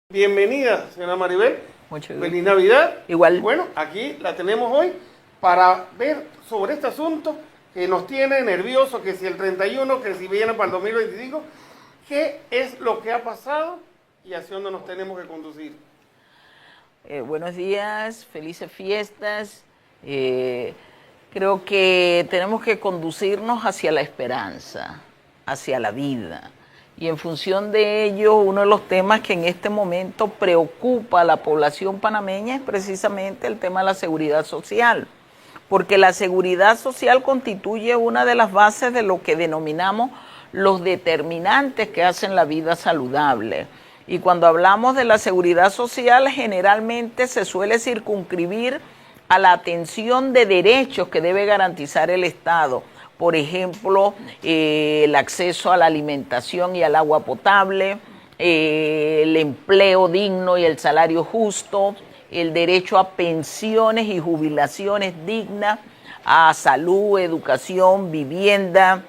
Bienvenida, señora Maribel. Muchas Feliz Navidad. Igual. Bueno, aquí la tenemos hoy para ver sobre este asunto que nos tiene nerviosos, que si el 31, que si viene para el 2025, qué es lo que ha pasado y hacia dónde nos tenemos que conducir. Buenos días, felices fiestas. Creo que tenemos que conducirnos hacia la esperanza, hacia la vida. Y en función de ello, uno de los temas que en este momento preocupa a la población panameña es precisamente el tema de la seguridad social. Porque la seguridad social constituye una de las bases de lo que denominamos los determinantes que hacen la vida saludable. Y cuando hablamos de la seguridad social, generalmente se suele circunscribir a la atención de derechos que debe garantizar el Estado. Por ejemplo, el acceso a la alimentación y al agua potable, el empleo digno y el salario justo, el derecho a pensiones y jubilaciones dignas, a salud, educación, vivienda,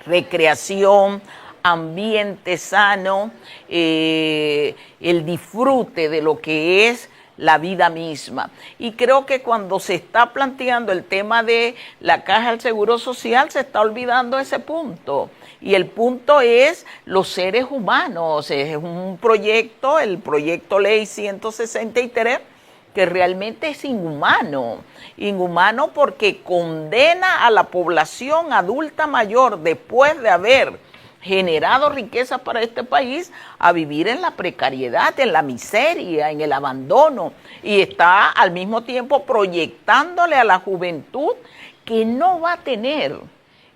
recreación, ambiente sano, el disfrute de lo que es la vida misma. Y creo que cuando se está planteando el tema de la Caja del Seguro Social, se está olvidando ese punto. Y el punto es los seres humanos. Es un proyecto, el proyecto Ley 163, que realmente es inhumano. Inhumano porque condena a la población adulta mayor, después de haber generado riquezas para este país, a vivir en la precariedad, en la miseria, en el abandono, y está al mismo tiempo proyectándole a la juventud que no va a tener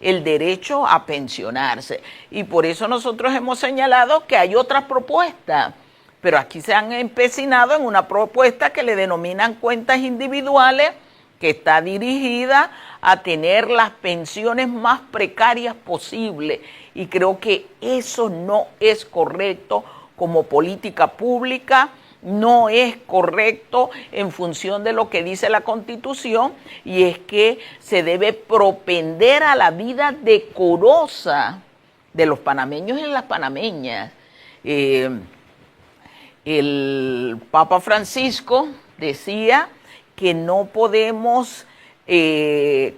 el derecho a pensionarse. Y por eso nosotros hemos señalado que hay otras propuestas, pero aquí se han empecinado en una propuesta que le denominan cuentas individuales, que está dirigida a tener las pensiones más precarias posibles. Y creo que eso no es correcto como política pública, no es correcto en función de lo que dice la Constitución, y es que se debe propender a la vida decorosa de los panameños y las panameñas. El Papa Francisco decía que no podemos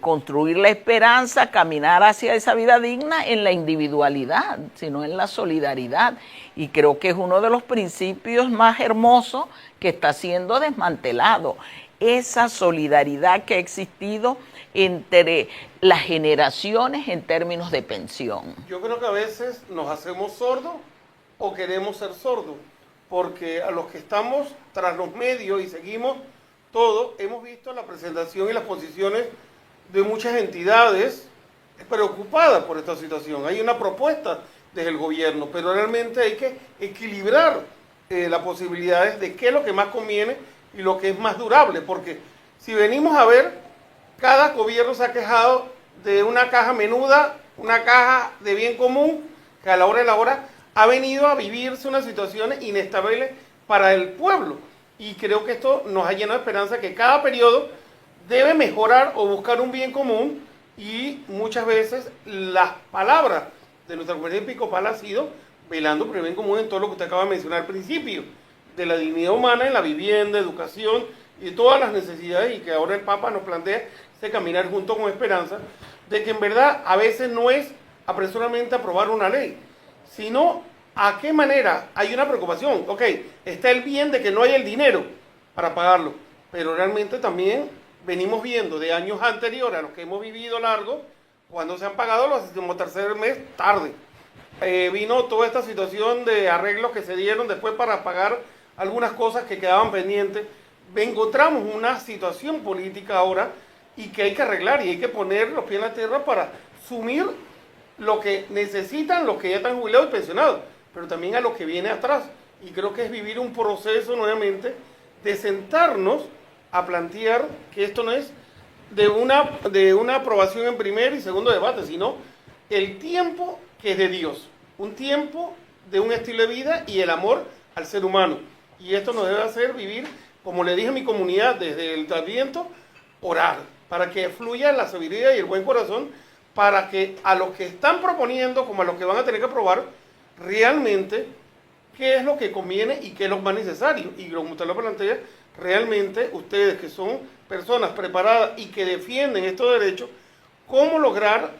construir la esperanza, caminar hacia esa vida digna en la individualidad, sino en la solidaridad. Y creo que es uno de los principios más hermosos que está siendo desmantelado. Esa solidaridad que ha existido entre las generaciones en términos de pensión. Yo creo que a veces nos hacemos sordos o queremos ser sordos, porque a los que estamos tras los medios y seguimos todo, hemos visto la presentación y las posiciones de muchas entidades preocupadas por esta situación. Hay una propuesta desde el gobierno, pero realmente hay que equilibrar las posibilidades de qué es lo que más conviene y lo que es más durable, porque si venimos a ver, cada gobierno se ha quejado de una caja menuda, una caja de bien común, que a la hora de la hora ha venido a vivirse unas situaciones inestables para el pueblo. Y creo que esto nos ha llenado de esperanza que cada periodo debe mejorar o buscar un bien común, y muchas veces las palabras de nuestra comunidad episcopal han sido velando por el bien común en todo lo que usted acaba de mencionar al principio, de la dignidad humana en la vivienda, educación y todas las necesidades, y que ahora el Papa nos plantea ese caminar junto con esperanza, de que en verdad a veces no es apresuradamente aprobar una ley, sino a qué manera hay una preocupación. Ok, está el bien de que no hay el dinero para pagarlo, pero realmente también venimos viendo de años anteriores a los que hemos vivido largo, cuando se han pagado los tercer mes tarde. Vino toda esta situación de arreglos que se dieron después para pagar algunas cosas que quedaban pendientes. Encontramos una situación política ahora y que hay que arreglar, y hay que poner los pies en la tierra para asumir lo que necesitan los que ya están jubilados y pensionados, pero también a lo que viene atrás. Y creo que es vivir un proceso nuevamente de sentarnos a plantear que esto no es de una aprobación en primer y segundo debate, sino el tiempo que es de Dios, un tiempo de un estilo de vida y el amor al ser humano. Y esto nos debe hacer vivir, como le dije a mi comunidad desde el Adviento, orar, para que fluya la sabiduría y el buen corazón, para que a los que están proponiendo como a los que van a tener que aprobar, realmente qué es lo que conviene y qué es lo más necesario. Y como usted lo plantea, realmente ustedes que son personas preparadas y que defienden estos derechos, cómo lograr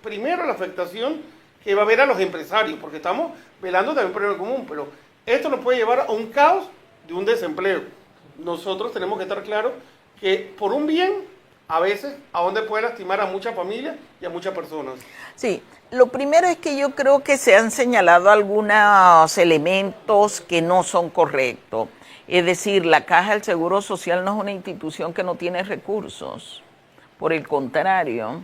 primero la afectación que va a haber a los empresarios, porque estamos velando también por el común, pero esto nos puede llevar a un caos de un desempleo. Nosotros tenemos que estar claros que por un bien, a veces, a dónde puede lastimar a muchas familias y a muchas personas. Sí, lo primero es que yo creo que se han señalado algunos elementos que no son correctos. Es decir, la Caja del Seguro Social no es una institución que no tiene recursos. Por el contrario,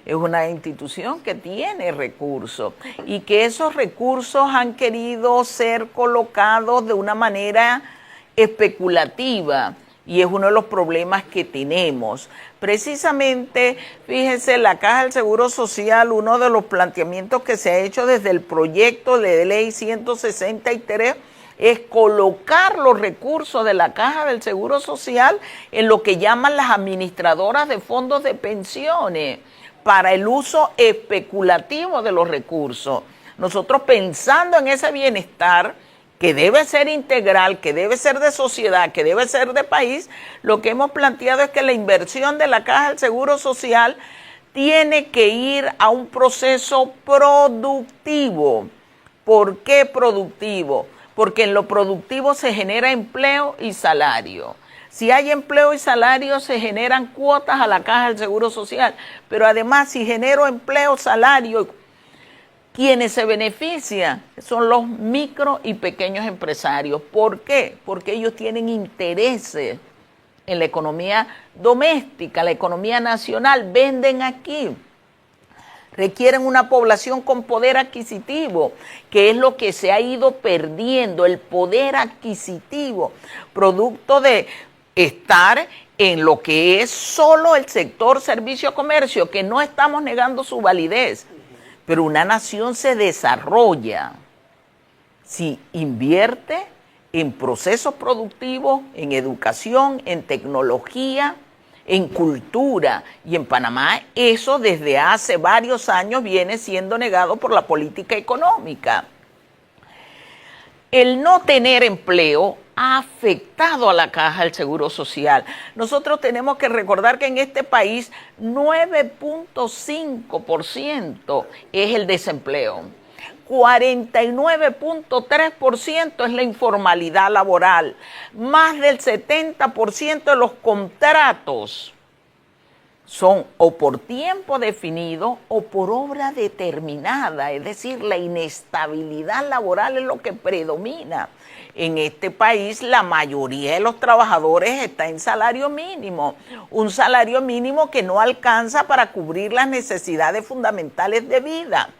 es una institución que tiene recursos y que esos recursos han querido ser colocados de una manera especulativa. Y es uno de los problemas que tenemos. Precisamente, fíjense, la Caja del Seguro Social, uno de los planteamientos que se ha hecho desde el proyecto de ley 163 es colocar los recursos de la Caja del Seguro Social en lo que llaman las administradoras de fondos de pensiones para el uso especulativo de los recursos. Nosotros pensando en ese bienestar, que debe ser integral, que debe ser de sociedad, que debe ser de país, lo que hemos planteado es que la inversión de la Caja del Seguro Social tiene que ir a un proceso productivo. ¿Por qué productivo? Porque en lo productivo se genera empleo y salario. Si hay empleo y salario, se generan cuotas a la Caja del Seguro Social. Pero además, si genero empleo, salario, quienes se benefician son los micro y pequeños empresarios. ¿Por qué? Porque ellos tienen intereses en la economía doméstica, la economía nacional, venden aquí. Requieren una población con poder adquisitivo, que es lo que se ha ido perdiendo, el poder adquisitivo, producto de estar en lo que es solo el sector servicio-comercio, que no estamos negando su validez. Pero una nación se desarrolla si invierte en procesos productivos, en educación, en tecnología, en cultura. Y en Panamá eso desde hace varios años viene siendo negado por la política económica. El no tener empleo ha afectado a la Caja del Seguro Social. Nosotros tenemos que recordar que en este país 9.5% es el desempleo, 49.3% es la informalidad laboral, más del 70% de los contratos son o por tiempo definido o por obra determinada, es decir, la inestabilidad laboral es lo que predomina. En este país la mayoría de los trabajadores está en salario mínimo, un salario mínimo que no alcanza para cubrir las necesidades fundamentales de vida.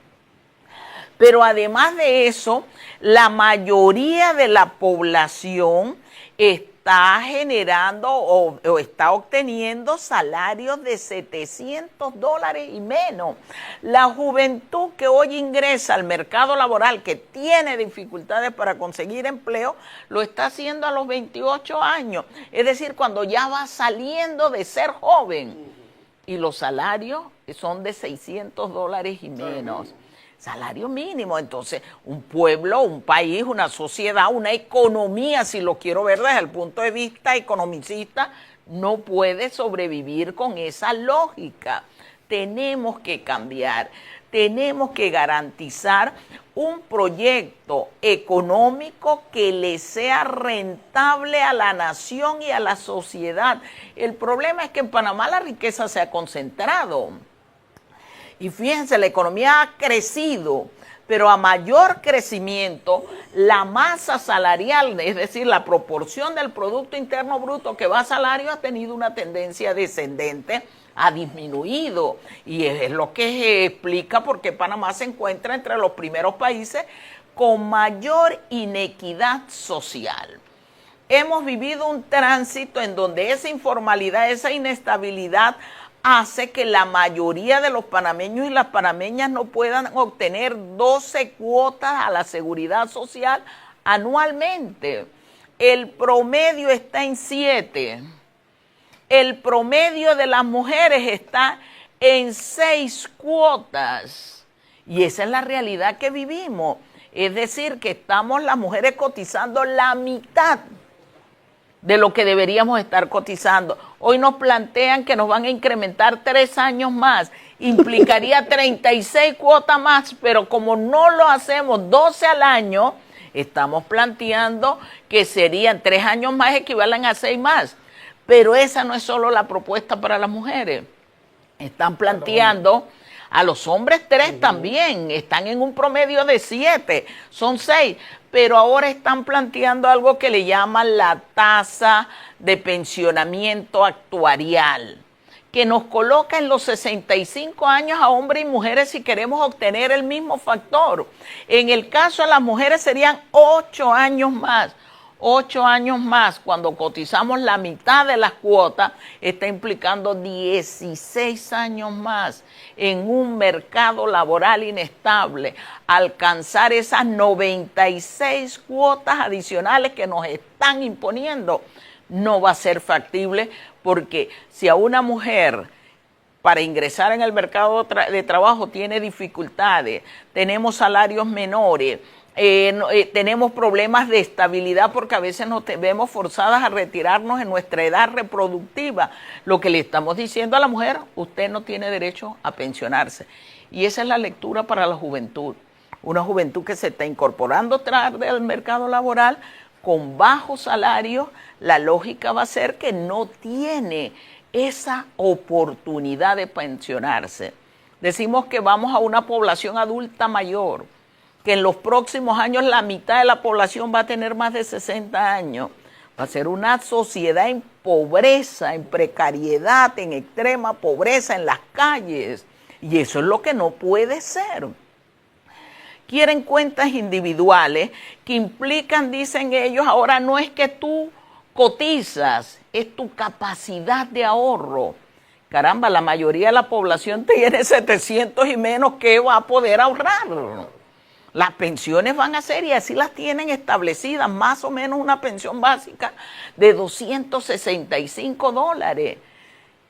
Pero además de eso, la mayoría de la población está generando o está obteniendo salarios de $700 y menos. La juventud que hoy ingresa al mercado laboral, que tiene dificultades para conseguir empleo, lo está haciendo a los 28 años. Es decir, cuando ya va saliendo de ser joven. Y los salarios son de $600 y menos. Salario mínimo. Entonces, un pueblo, un país, una sociedad, una economía, si lo quiero ver desde el punto de vista economicista, no puede sobrevivir con esa lógica. Tenemos que cambiar, tenemos que garantizar un proyecto económico que le sea rentable a la nación y a la sociedad. El problema es que en Panamá la riqueza se ha concentrado. Y fíjense, la economía ha crecido, pero a mayor crecimiento, la masa salarial, es decir, la proporción del Producto Interno Bruto que va a salario ha tenido una tendencia descendente, ha disminuido. Y es lo que explica por qué Panamá se encuentra entre los primeros países con mayor inequidad social. Hemos vivido un tránsito en donde esa informalidad, esa inestabilidad hace que la mayoría de los panameños y las panameñas no puedan obtener 12 cuotas a la seguridad social anualmente. El promedio está en 7. El promedio de las mujeres está en 6 cuotas. Y esa es la realidad que vivimos. Es decir, que estamos las mujeres cotizando la mitad de lo que deberíamos estar cotizando. Hoy nos plantean que nos van a incrementar 3 años más, implicaría 36 cuotas más, pero como no lo hacemos 12 al año, estamos planteando que serían 3 años más, equivalen a 6 más. Pero esa no es solo la propuesta para las mujeres. Están planteando a los hombres 3 también, están en un promedio de 7, son 6, pero ahora están planteando algo que le llaman la tasa de pensionamiento actuarial, que nos coloca en los 65 años a hombres y mujeres si queremos obtener el mismo factor. En el caso de las mujeres serían 8 años más. 8 años más, cuando cotizamos la mitad de las cuotas, está implicando 16 años más en un mercado laboral inestable. Alcanzar esas 96 cuotas adicionales que nos están imponiendo no va a ser factible, porque si a una mujer para ingresar en el mercado de trabajo tiene dificultades, tenemos salarios menores, tenemos problemas de estabilidad porque a veces nos vemos forzadas a retirarnos en nuestra edad reproductiva. Lo que le estamos diciendo a la mujer, usted no tiene derecho a pensionarse. Y esa es la lectura para la juventud. Una juventud que se está incorporando tarde al mercado laboral con bajos salarios. La lógica va a ser que no tiene esa oportunidad de pensionarse. Decimos que vamos a una población adulta mayor, que en los próximos años la mitad de la población va a tener más de 60 años. Va a ser una sociedad en pobreza, en precariedad, en extrema pobreza, en las calles. Y eso es lo que no puede ser. Quieren cuentas individuales que implican, dicen ellos, ahora no es que tú cotizas, es tu capacidad de ahorro. Caramba, la mayoría de la población tiene 700 y menos, ¿qué va a poder ahorrar? Las pensiones van a ser, y así las tienen establecidas, más o menos una pensión básica de $265.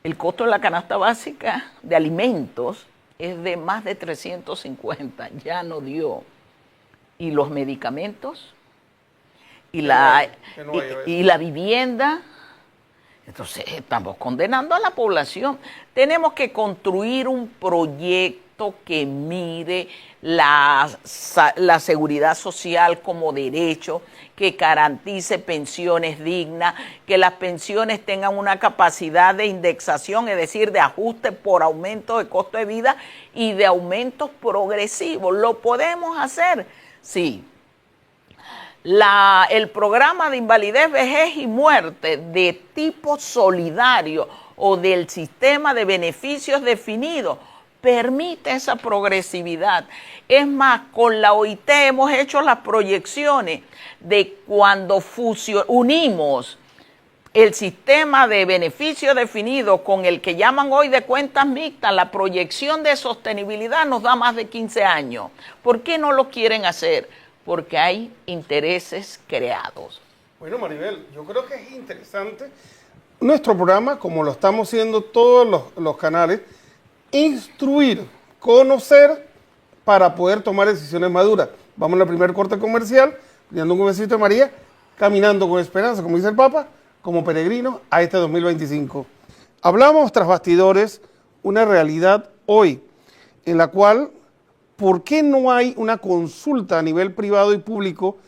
El costo de la canasta básica de alimentos es de más de 350, ya no dio. ¿Y los medicamentos? ¿Y la vivienda? Entonces estamos condenando a la población. Tenemos que construir un proyecto que mire la seguridad social como derecho, que garantice pensiones dignas, que las pensiones tengan una capacidad de indexación, es decir, de ajuste por aumento de costo de vida y de aumentos progresivos. ¿Lo podemos hacer? Sí. El programa de invalidez, vejez y muerte de tipo solidario o del sistema de beneficios definidos permite esa progresividad. Es más, con la OIT hemos hecho las proyecciones de cuando unimos el sistema de beneficio definido con el que llaman hoy de cuentas mixtas, la proyección de sostenibilidad nos da más de 15 años. ¿Por qué no lo quieren hacer? Porque hay intereses creados. Bueno, Maribel, yo creo que es interesante nuestro programa, como lo estamos haciendo todos los canales, instruir, conocer para poder tomar decisiones maduras. Vamos al primer corte comercial, pidiendo un besito de María, caminando con esperanza, como dice el Papa, como peregrinos a este 2025. Hablamos tras bastidores una realidad hoy, en la cual, ¿por qué no hay una consulta a nivel privado y público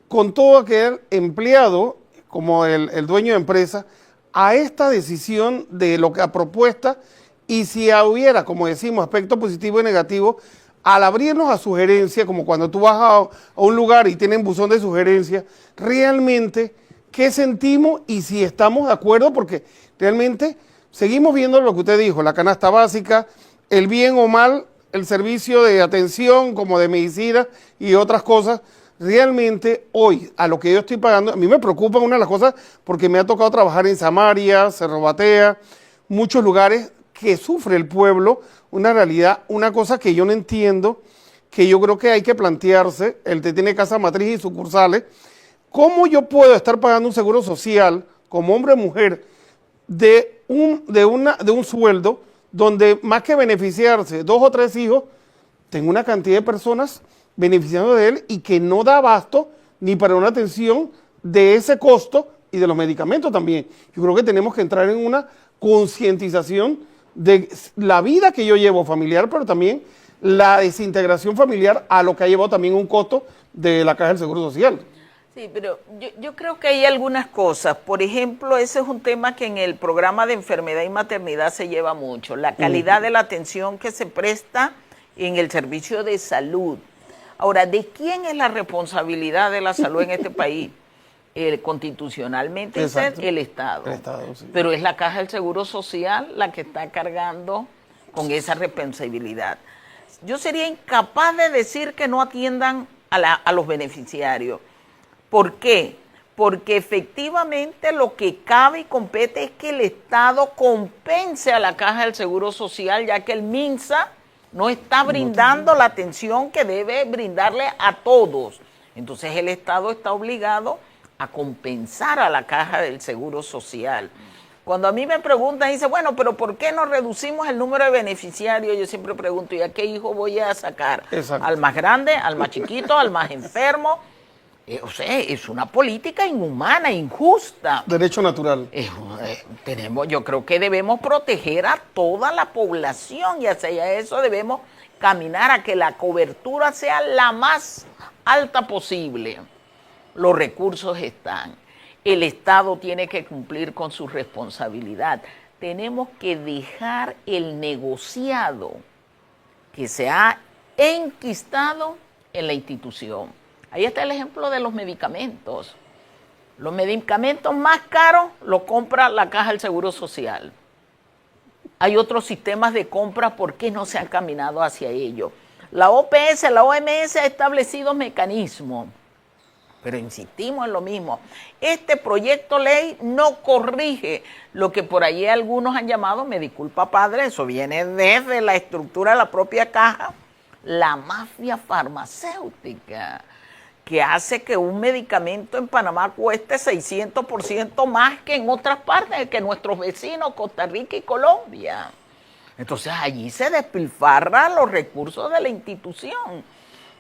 con todo aquel empleado, como el dueño de empresa, a esta decisión de lo que a propuesta? Y si hubiera, como decimos, aspecto positivo y negativo, al abrirnos a sugerencia, como cuando tú vas a un lugar y tienen buzón de sugerencias, realmente, ¿qué sentimos y si estamos de acuerdo? Porque realmente seguimos viendo lo que usted dijo, la canasta básica, el bien o mal, el servicio de atención como de medicina y otras cosas. Realmente hoy, a lo que yo estoy pagando, a mí me preocupa una de las cosas porque me ha tocado trabajar en Samaria, Cerro Batea, muchos lugares que sufre el pueblo, una realidad, una cosa que yo no entiendo, que yo creo que hay que plantearse, el que tiene casa matriz y sucursales, ¿cómo yo puedo estar pagando un seguro social como hombre o mujer de un sueldo donde más que beneficiarse 2 o 3 hijos, tengo una cantidad de personas beneficiando de él y que no da abasto ni para una atención de ese costo y de los medicamentos también. Yo creo que tenemos que entrar en una concientización de la vida que yo llevo familiar, pero también la desintegración familiar a lo que ha llevado también un costo de la Caja del Seguro Social. Sí, pero yo creo que hay algunas cosas. Por ejemplo, ese es un tema que en el programa de enfermedad y maternidad se lleva mucho, la calidad de la atención que se presta en el servicio de salud. Ahora, ¿de quién es la responsabilidad de la salud en este país? Constitucionalmente es el Estado. El Estado, sí. Pero es la Caja del Seguro Social la que está cargando con esa responsabilidad. Yo sería incapaz de decir que no atiendan a los beneficiarios. ¿Por qué? Porque efectivamente lo que cabe y compete es que el Estado compense a la Caja del Seguro Social, ya que el MINSA no está brindando la atención que debe brindarle a todos. Entonces el Estado está obligado a compensar a la Caja del Seguro Social. Cuando a mí me preguntan, dice, bueno, pero ¿por qué no reducimos el número de beneficiarios? Yo siempre pregunto, ¿y a qué hijo voy a sacar? Exacto. ¿Al más grande, al más chiquito, al más enfermo? O sea, es una política inhumana, injusta. Derecho natural. Yo creo que debemos proteger a toda la población y hacia eso debemos caminar a que la cobertura sea la más alta posible. Los recursos están. El Estado tiene que cumplir con su responsabilidad. Tenemos que dejar el negociado que se ha enquistado en la institución. Ahí está el ejemplo de los medicamentos. Los medicamentos más caros los compra la Caja del Seguro Social. Hay otros sistemas de compra, ¿por qué no se han caminado hacia ello? La OPS, la OMS ha establecido mecanismos, pero insistimos en lo mismo. Este proyecto ley no corrige lo que por allí algunos han llamado, me disculpa padre, eso viene desde la estructura de la propia caja, la mafia farmacéutica, que hace que un medicamento en Panamá cueste 600% más que en otras partes, que nuestros vecinos, Costa Rica y Colombia. Entonces allí se despilfarran los recursos de la institución.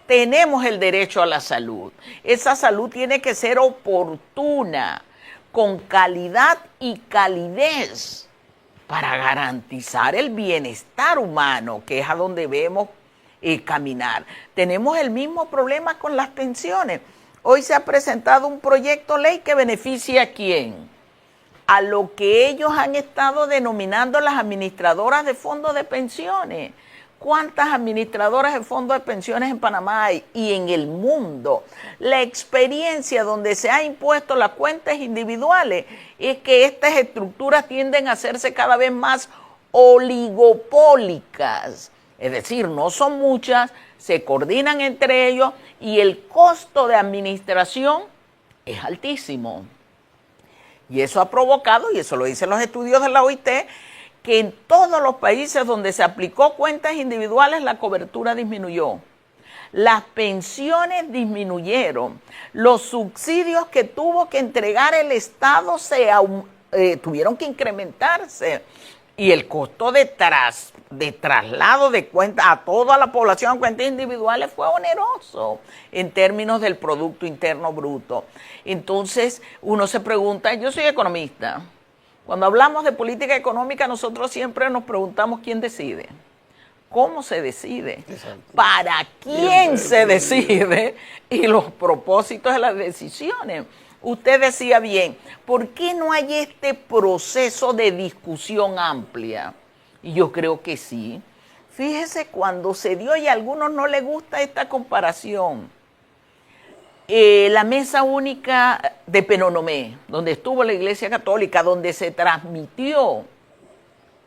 Tenemos el derecho a la salud. Esa salud tiene que ser oportuna, con calidad y calidez, para garantizar el bienestar humano, que es a donde debemos caminar. Tenemos el mismo problema con las pensiones. Hoy se ha presentado un proyecto de ley que beneficia ¿a quién? A lo que ellos han estado denominando las administradoras de fondos de pensiones. ¿Cuántas administradoras de fondos de pensiones en Panamá hay y en el mundo? La experiencia donde se ha impuesto las cuentas individuales es que estas estructuras tienden a hacerse cada vez más oligopólicas. Es decir, no son muchas, se coordinan entre ellos y el costo de administración es altísimo. Y eso ha provocado, y eso lo dicen los estudios de la OIT, que en todos los países donde se aplicó cuentas individuales la cobertura disminuyó. Las pensiones disminuyeron, los subsidios que tuvo que entregar el Estado tuvieron que incrementarse. Y el costo de traslado de cuentas a toda la población a cuentas individuales fue oneroso en términos del Producto Interno Bruto. Entonces, uno se pregunta, yo soy economista, cuando hablamos de política económica nosotros siempre nos preguntamos quién decide, cómo se decide, para quién se decide y los propósitos de las decisiones. Usted decía bien, ¿por qué no hay este proceso de discusión amplia? Y yo creo que sí. Fíjese cuando se dio, y a algunos no les gusta esta comparación, la mesa única de Penonomé, donde estuvo la Iglesia Católica, donde se transmitió,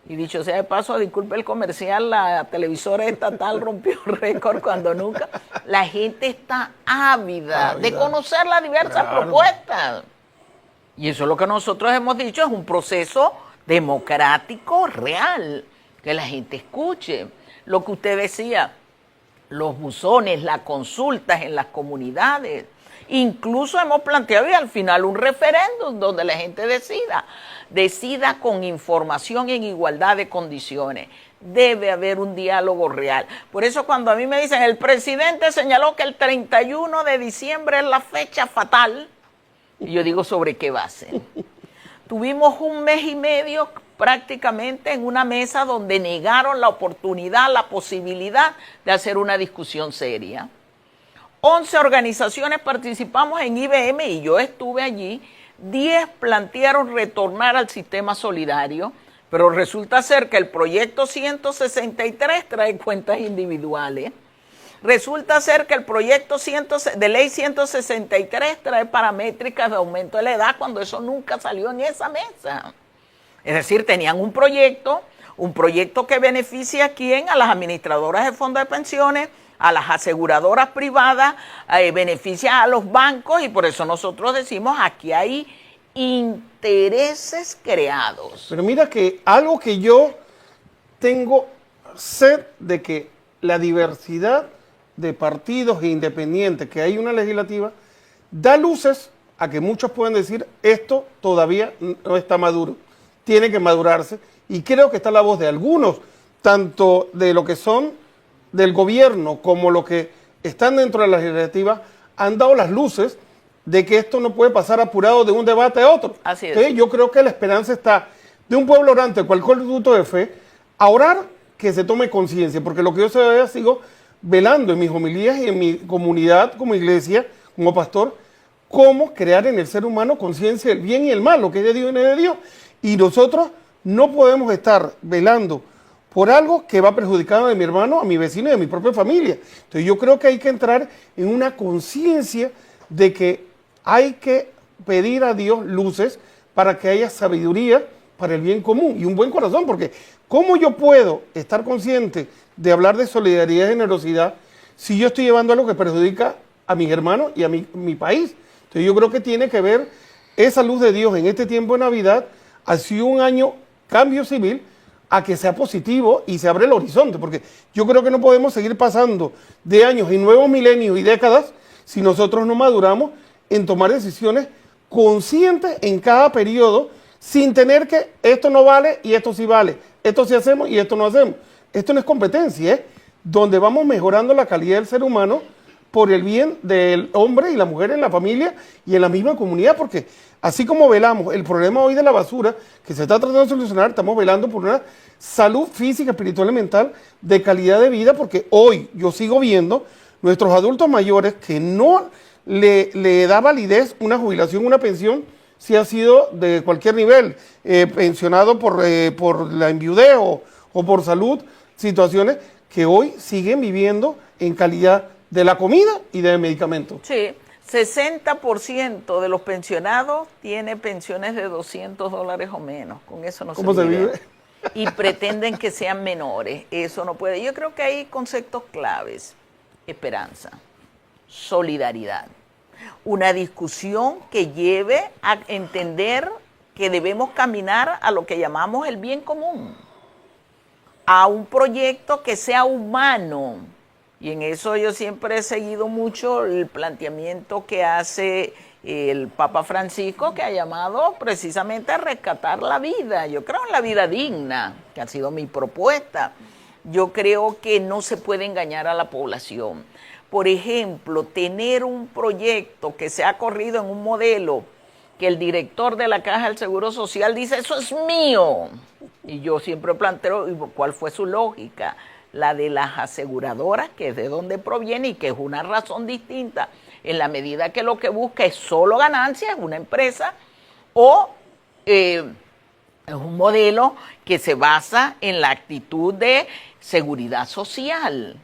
y dicho sea de paso, disculpe el comercial, la televisora estatal rompió récord cuando nunca. La gente está ávida de conocer las diversas propuestas. Y eso es lo que nosotros hemos dicho, es un proceso democrático real, que la gente escuche. Lo que usted decía, los buzones, las consultas en las comunidades. Incluso hemos planteado y al final un referéndum donde la gente decida con información y en igualdad de condiciones. Debe haber un diálogo real. Por eso cuando a mí me dicen, el presidente señaló que el 31 de diciembre es la fecha fatal, y yo digo, ¿sobre qué base? Tuvimos un mes y medio prácticamente en una mesa donde negaron la oportunidad, la posibilidad de hacer una discusión seria. 11 organizaciones participamos en IBM y yo estuve allí. 10 plantearon retornar al sistema solidario, pero resulta ser que el proyecto 163 trae cuentas individuales. Resulta ser que el proyecto de ley 163 trae paramétricas de aumento de la edad cuando eso nunca salió en esa mesa. Es decir, tenían un proyecto que beneficia a quién, a las administradoras de fondos de pensiones, a las aseguradoras privadas, beneficia a los bancos y por eso nosotros decimos aquí hay intereses creados. Pero mira que algo que yo tengo sed de que la diversidad de partidos e independientes que hay una legislativa da luces a que muchos pueden decir esto todavía no está maduro, tiene que madurarse y creo que está la voz de algunos, tanto de lo que son del gobierno como lo que están dentro de la legislativa, han dado las luces de que esto no puede pasar apurado de un debate a otro. Así es. Yo creo que la esperanza está de un pueblo orante, cualquier culto de fe, a orar que se tome conciencia, porque lo que yo sigo velando en mis homilías y en mi comunidad como iglesia, como pastor, cómo crear en el ser humano conciencia del bien y el mal, lo que es de Dios y no es de Dios. Y nosotros no podemos estar velando por algo que va perjudicando a mi hermano, a mi vecino y a mi propia familia. Entonces yo creo que hay que entrar en una conciencia de que hay que pedir a Dios luces para que haya sabiduría para el bien común y un buen corazón, porque ¿cómo yo puedo estar consciente de hablar de solidaridad y generosidad si yo estoy llevando algo que perjudica a mis hermanos y a mi país? Entonces yo creo que tiene que ver esa luz de Dios en este tiempo de Navidad, ha sido un año cambio civil, a que sea positivo y se abre el horizonte, porque yo creo que no podemos seguir pasando de años y nuevos milenios y décadas si nosotros no maduramos en tomar decisiones conscientes en cada periodo, sin tener que esto no vale y esto sí vale, esto sí hacemos y esto no hacemos. Esto no es competencia, es donde vamos mejorando la calidad del ser humano por el bien del hombre y la mujer en la familia y en la misma comunidad, porque así como velamos el problema hoy de la basura, que se está tratando de solucionar, estamos velando por una salud física, espiritual y mental de calidad de vida, porque hoy yo sigo viendo nuestros adultos mayores que no le da validez una jubilación, una pensión, si ha sido de cualquier nivel, pensionado por la enviudez o por salud, situaciones que hoy siguen viviendo en calidad de la comida y de medicamentos. Sí, 60% de los pensionados tiene pensiones de $200 o menos. Con eso no ¿Cómo se vive? Y pretenden que sean menores. Eso no puede. Yo creo que hay conceptos claves. Esperanza, solidaridad. Una discusión que lleve a entender que debemos caminar a lo que llamamos el bien común. A un proyecto que sea humano. Y en eso yo siempre he seguido mucho el planteamiento que hace el Papa Francisco, que ha llamado precisamente a rescatar la vida. Yo creo en la vida digna, que ha sido mi propuesta. Yo creo que no se puede engañar a la población. Por ejemplo, tener un proyecto que se ha corrido en un modelo que el director de la Caja del Seguro Social dice, eso es mío. Y yo siempre planteo, ¿cuál fue su lógica? La de las aseguradoras, que es de donde proviene y que es una razón distinta, en la medida que lo que busca es solo ganancias, una empresa, o es un modelo que se basa en la actitud de seguridad social,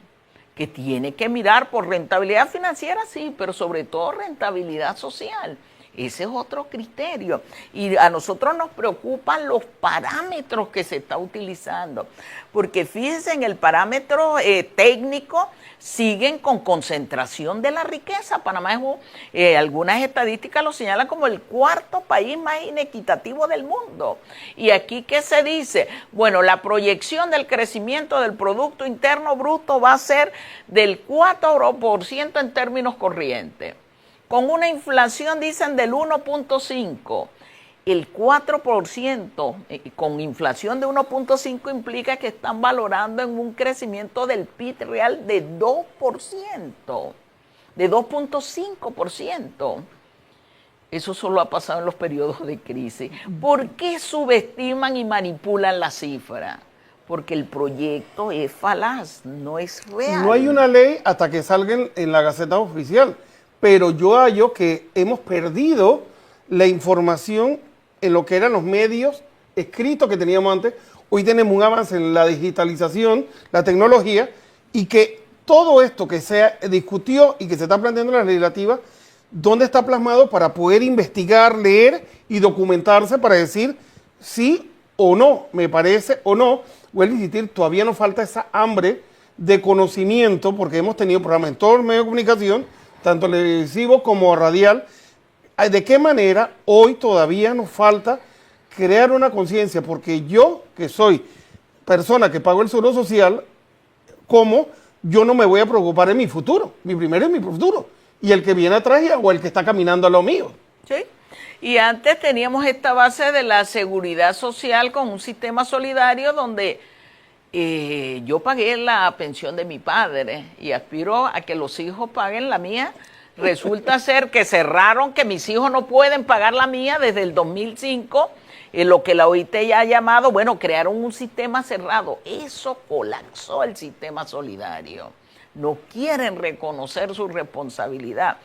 que tiene que mirar por rentabilidad financiera, sí, pero sobre todo rentabilidad social. Ese es otro criterio. Y a nosotros nos preocupan los parámetros que se está utilizando. Porque fíjense, en el parámetro técnico siguen con concentración de la riqueza. Panamá es, algunas estadísticas lo señalan como el 4º país más inequitativo del mundo. Y aquí, ¿qué se dice? Bueno, la proyección del crecimiento del Producto Interno Bruto va a ser del 4% en términos corrientes. con una inflación, dicen, del 1.5%. El 4% con inflación de 1.5 implica que están valorando en un crecimiento del PIB real de 2%, de 2.5%. Eso solo ha pasado en los periodos de crisis. ¿Por qué subestiman y manipulan la cifra? Porque el proyecto es falaz, no es real. No hay una ley hasta que salga en la Gaceta Oficial, pero yo hallo que hemos perdido la información en lo que eran los medios escritos que teníamos antes. Hoy tenemos un avance en la digitalización, la tecnología, y que todo esto que se discutió y que se está planteando en la legislativa, ¿dónde está plasmado para poder investigar, leer y documentarse para decir sí o no, me parece o no? Vuelvo a insistir, todavía nos falta esa hambre de conocimiento, porque hemos tenido programas en todos los medios de comunicación, tanto televisivo como radial. ¿De qué manera hoy todavía nos falta crear una conciencia? Porque yo, que soy persona que pago el seguro social, ¿cómo yo no me voy a preocupar en mi futuro? Mi primero es mi futuro. Y el que viene atrás o el que está caminando a lo mío. Sí. Y antes teníamos esta base de la seguridad social con un sistema solidario donde yo pagué la pensión de mi padre y aspiro a que los hijos paguen la mía. Resulta ser que cerraron, que mis hijos no pueden pagar la mía desde el 2005, lo que la OIT ya ha llamado, bueno, crearon un sistema cerrado. Eso colapsó el sistema solidario. No quieren reconocer su responsabilidad.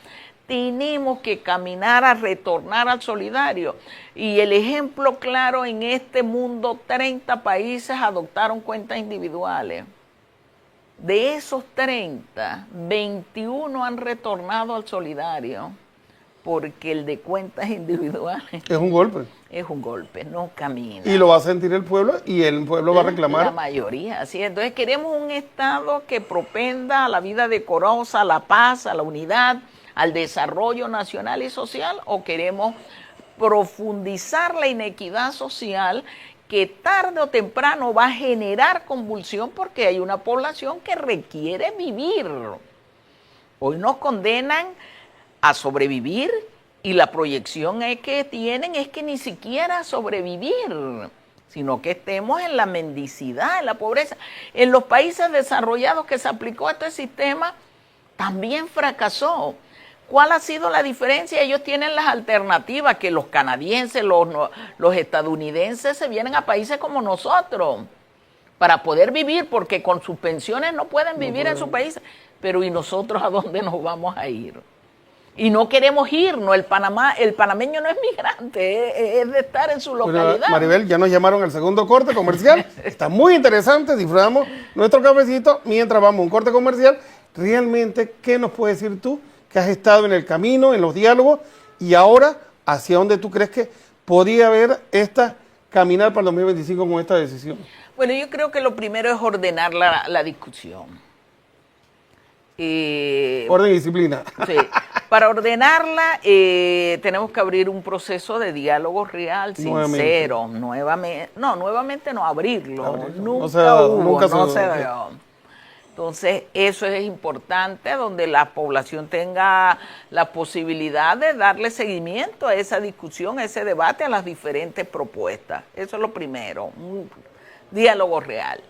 Tenemos que caminar a retornar al solidario. Y el ejemplo claro, en este mundo, 30 países adoptaron cuentas individuales. De esos 30, 21 han retornado al solidario, porque el de cuentas individuales es un golpe. Es un golpe, no camina. Y lo va a sentir el pueblo y el pueblo va a reclamar. La mayoría, así. Entonces queremos un Estado que propenda a la vida decorosa, a la paz, a la unidad, al desarrollo nacional y social, o queremos profundizar la inequidad social que tarde o temprano va a generar convulsión porque hay una población que requiere vivir. Hoy nos condenan a sobrevivir y la proyección que tienen es que ni siquiera sobrevivir, sino que estemos en la mendicidad, en la pobreza. En los países desarrollados que se aplicó este sistema, también fracasó. ¿Cuál ha sido la diferencia? Ellos tienen las alternativas, que los canadienses, los estadounidenses se vienen a países como nosotros para poder vivir, porque con sus pensiones no pueden vivir en su país. Pero ¿y nosotros a dónde nos vamos a ir? Y no queremos irnos. El panameño no es migrante, es de estar en su localidad. Bueno, Maribel, ya nos llamaron al segundo corte comercial. Está muy interesante, disfrutamos nuestro cafecito mientras vamos a un corte comercial. Realmente, ¿qué nos puedes decir tú? Que has estado en el camino, en los diálogos, y ahora, ¿hacia dónde tú crees que podría haber esta caminar para el 2025 con esta decisión? Bueno, yo creo que lo primero es ordenar la discusión. Orden y disciplina. Sí. Para ordenarla, tenemos que abrir un proceso de diálogo real, sincero, nuevamente no, abrirlo. Nunca se dio. Entonces, eso es importante, donde la población tenga la posibilidad de darle seguimiento a esa discusión, a ese debate, a las diferentes propuestas. Eso es lo primero, un diálogo real.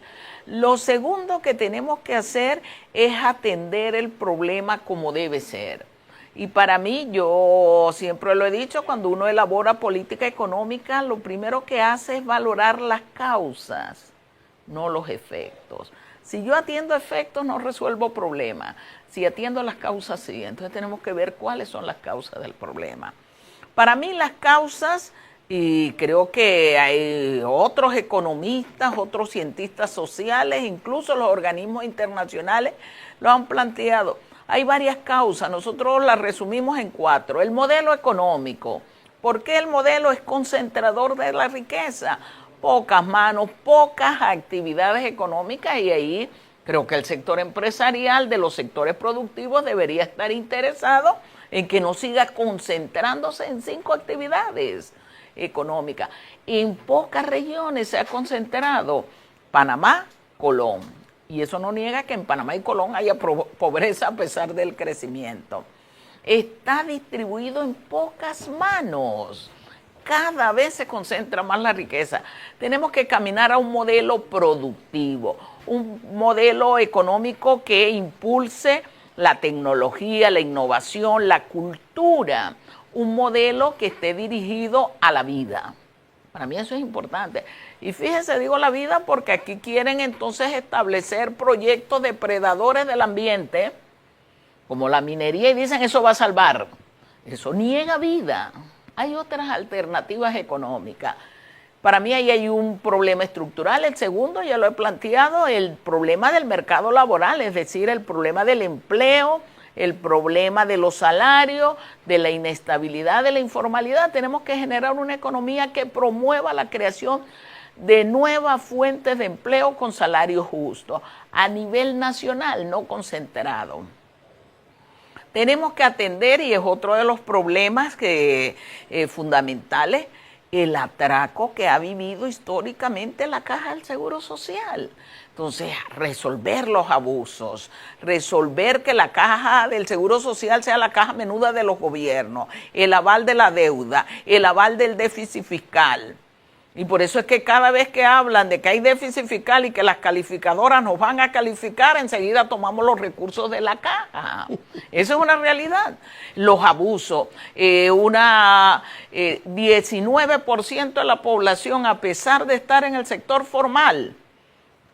Lo segundo que tenemos que hacer es atender el problema como debe ser. Y para mí, yo siempre lo he dicho, cuando uno elabora política económica, lo primero que hace es valorar las causas, no los efectos. Si yo atiendo efectos, no resuelvo problemas. Si atiendo las causas, sí. Entonces tenemos que ver cuáles son las causas del problema. Para mí las causas, y creo que hay otros economistas, otros cientistas sociales, incluso los organismos internacionales lo han planteado. Hay varias causas, nosotros las resumimos en 4. El modelo económico. ¿Por qué el modelo es concentrador de la riqueza? Pocas manos, pocas actividades económicas, y ahí creo que el sector empresarial de los sectores productivos debería estar interesado en que no siga concentrándose en 5 actividades económicas. En pocas regiones se ha concentrado: Panamá, Colón. Y eso no niega que en Panamá y Colón haya pobreza a pesar del crecimiento. está distribuido en pocas manos. Cada vez se concentra más la riqueza. Tenemos que caminar a un modelo productivo, un modelo económico que impulse la tecnología, la innovación, la cultura, un modelo que esté dirigido a la vida. Para mí eso es importante. Y fíjese, digo la vida porque aquí quieren entonces establecer proyectos depredadores del ambiente, como la minería, y dicen eso va a salvar. Eso niega vida. Hay otras alternativas económicas. Para mí ahí hay un problema estructural. El segundo, ya lo he planteado, el problema del mercado laboral, es decir, el problema del empleo, el problema de los salarios, de la inestabilidad, de la informalidad. Tenemos que generar una economía que promueva la creación de nuevas fuentes de empleo con salarios justos, a nivel nacional, no concentrado. Tenemos que atender, y es otro de los problemas fundamentales, el atraco que ha vivido históricamente la Caja del Seguro Social. Entonces, resolver los abusos, resolver que la Caja del Seguro Social sea la caja menuda de los gobiernos, el aval de la deuda, el aval del déficit fiscal. Y por eso es que cada vez que hablan de que hay déficit fiscal y que las calificadoras nos van a calificar, enseguida tomamos los recursos de la caja. Eso es una realidad. Los abusos, 19% de la población, a pesar de estar en el sector formal,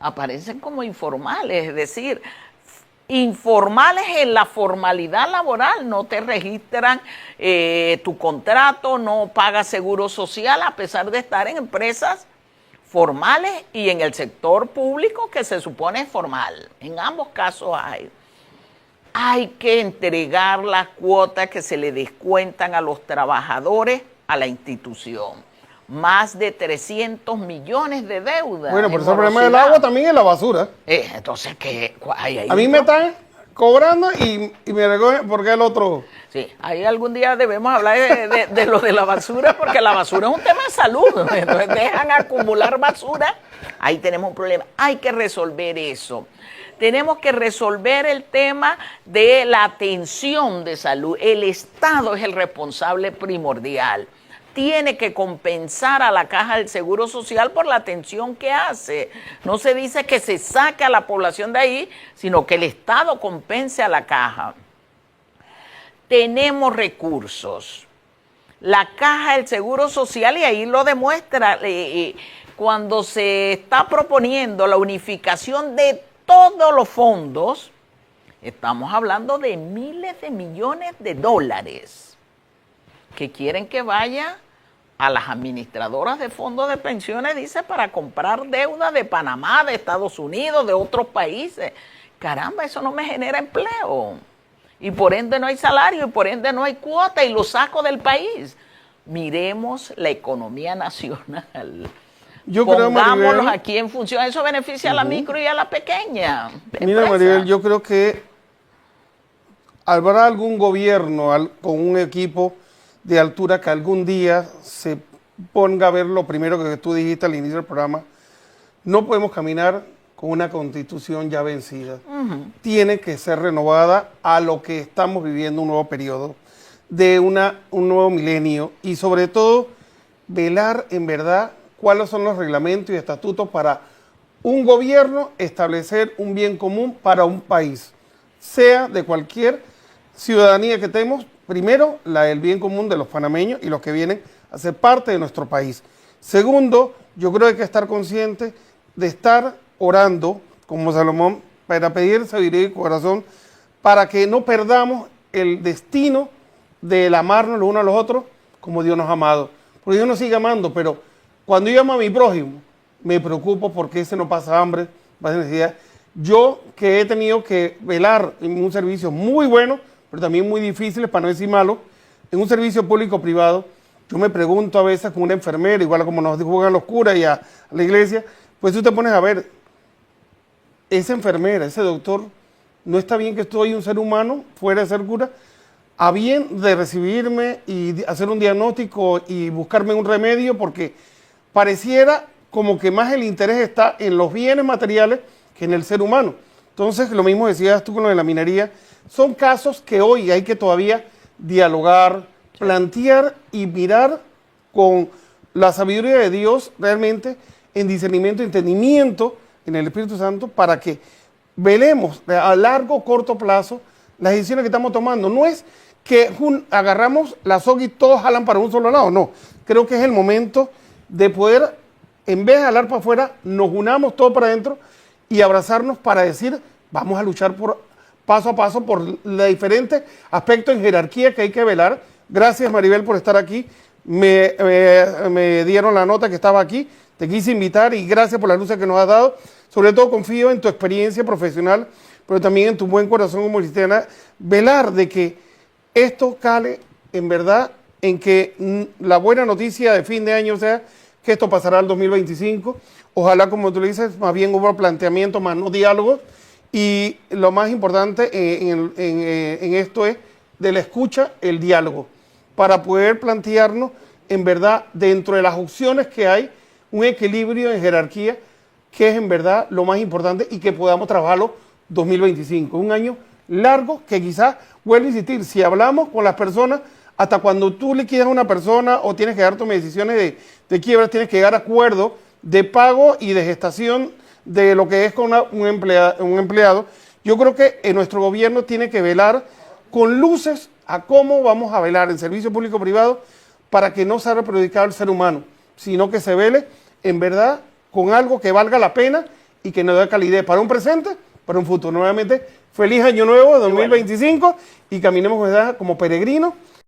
aparecen como informales, es decir, informales en la formalidad laboral, no te registran tu contrato, no pagas seguro social a pesar de estar en empresas formales y en el sector público que se supone es formal. En ambos casos hay que entregar las cuotas que se le descuentan a los trabajadores a la institución. Más de 300 millones de deuda. Bueno, pero ese problema del agua también es la basura. Entonces, ¿qué hay ahí? A mí me están cobrando y me recogen porque el otro... Sí, ahí algún día debemos hablar de lo de la basura, porque la basura es un tema de salud. Entonces dejan acumular basura, ahí tenemos un problema. Hay que resolver eso. Tenemos que resolver el tema de la atención de salud. El Estado es el responsable primordial. Tiene que compensar a la Caja del Seguro Social por la atención que hace. No se dice que se saque a la población de ahí, sino que el Estado compense a la Caja. Tenemos recursos. La Caja del Seguro Social, y ahí lo demuestra, cuando se está proponiendo la unificación de todos los fondos, estamos hablando de miles de millones de dólares que quieren que vaya a las administradoras de fondos de pensiones, dice, para comprar deuda de Panamá, de Estados Unidos, de otros países. Caramba, eso no me genera empleo. Y por ende no hay salario, y por ende no hay cuota, y lo saco del país. Miremos la economía nacional. Pongámoslos aquí en función. Eso beneficia a la micro y a la pequeña empresa. Mira, Maribel, yo creo que habrá algún gobierno con un equipo de altura que algún día se ponga a ver lo primero que tú dijiste al inicio del programa. No podemos caminar con una constitución ya vencida. Tiene que ser renovada a lo que estamos viviendo, un nuevo periodo, de un nuevo milenio, y sobre todo velar en verdad cuáles son los reglamentos y estatutos para un gobierno establecer un bien común para un país, sea de cualquier ciudadanía que tenemos. Primero, el bien común de los panameños y los que vienen a ser parte de nuestro país. Segundo, yo creo que hay que estar conscientes de estar orando, como Salomón, para pedir sabiduría y corazón, para que no perdamos el destino del amarnos los unos a los otros como Dios nos ha amado. Porque Dios nos sigue amando, pero cuando yo amo a mi prójimo, me preocupo porque ese no pasa hambre, pasa necesidad. Yo que he tenido que velar en un servicio muy bueno, pero también muy difíciles, para no decir malo, en un servicio público-privado, yo me pregunto a veces con una enfermera, igual como nos juegan los curas y a la iglesia, pues tú te pones a ver, esa enfermera, ese doctor, no está bien que estoy un ser humano, fuera de ser cura, a bien de recibirme y hacer un diagnóstico y buscarme un remedio, porque pareciera como que más el interés está en los bienes materiales que en el ser humano. Entonces, lo mismo decías tú con lo de la minería. Son casos que hoy hay que todavía dialogar, plantear y mirar con la sabiduría de Dios realmente en discernimiento, entendimiento en el Espíritu Santo para que velemos a largo o corto plazo las decisiones que estamos tomando. No es que agarramos la soga y todos jalan para un solo lado, no. Creo que es el momento de poder, en vez de jalar para afuera, nos unamos todos para adentro y abrazarnos para decir, vamos a luchar paso a paso por los diferentes aspectos en jerarquía que hay que velar. Gracias, Maribel, por estar aquí. Me dieron la nota que estaba aquí, te quise invitar y gracias por la luz que nos has dado. Sobre todo confío en tu experiencia profesional, pero también en tu buen corazón como cristiana, velar de que esto cale en verdad, en que la buena noticia de fin de año sea que esto pasará al 2025. Ojalá, como tú le dices, más bien hubo planteamiento, más no diálogo. Y lo más importante en esto es de la escucha, el diálogo, para poder plantearnos en verdad dentro de las opciones que hay un equilibrio en jerarquía, que es en verdad lo más importante y que podamos trabajarlo 2025. Un año largo que quizás, vuelvo a insistir, si hablamos con las personas, hasta cuando tú liquidas a una persona o tienes que dar tus decisiones de quiebra, tienes que llegar a acuerdos de pago y de gestación de lo que es con un empleado. Yo creo que nuestro gobierno tiene que velar con luces a cómo vamos a velar en servicio público-privado para que no sea perjudicado al ser humano, sino que se vele en verdad con algo que valga la pena y que nos dé calidez para un presente, para un futuro. Nuevamente, feliz año nuevo 2025 y caminemos con esa como peregrinos